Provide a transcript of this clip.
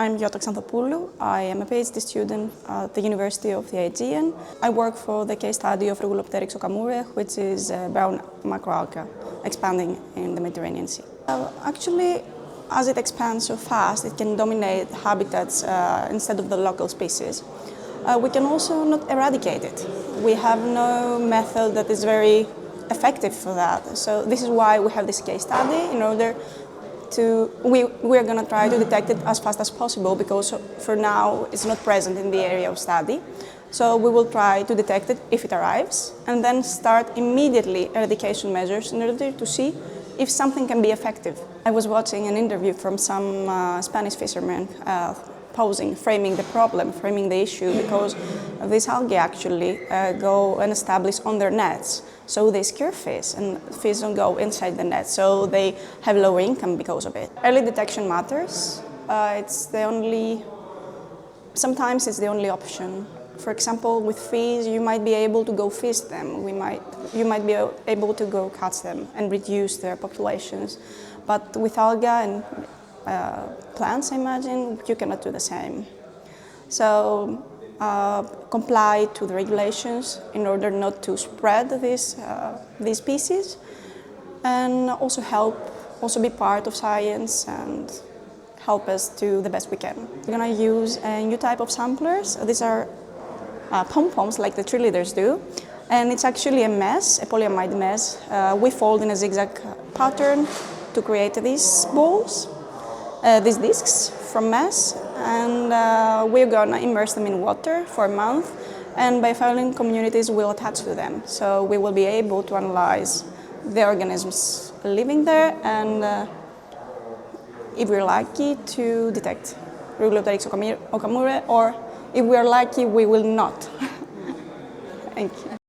I'm Giota Xanthopoulou. I am a PhD student at the University of the Aegean. I work for the case study of Rugulopteryx okamurae, which is a brown macroalga expanding in the Mediterranean Sea. Actually, as it expands so fast, it can dominate habitats instead of the local species. We can also not eradicate it. We have no method that is very effective for that. So this is why we have this case study, in order to, we are going to try to detect it as fast as possible, because for now it's not present in the area of study. So we will try to detect it if it arrives, and then start immediately eradication measures in order to see if something can be effective. I was watching an interview from some Spanish fishermen framing the problem, framing the issue, because these algae actually go and establish on their nets. So they scare fish, and fish don't go inside the net, so they have lower income because of it. Early detection matters. Sometimes it's the only option. For example, with fish, you might be able to go fish them. You might be able to go catch them and reduce their populations. But with algae and plants, I imagine, you cannot do the same. So comply to the regulations in order not to spread these species, and also be part of science and help us do the best we can. We're going to use a new type of samplers. These are Pom-Poms, like the cheerleaders do, and it's actually a mesh, a polyamide mesh. We fold in a zigzag pattern to create these balls, these discs from mesh, and we're going to immerse them in water for a month, and biofouling communities will attach to them. So we will be able to analyze the organisms living there, and if we're lucky, to detect Rugulopteryx okamurae, or if we're lucky, we will not. Thank you.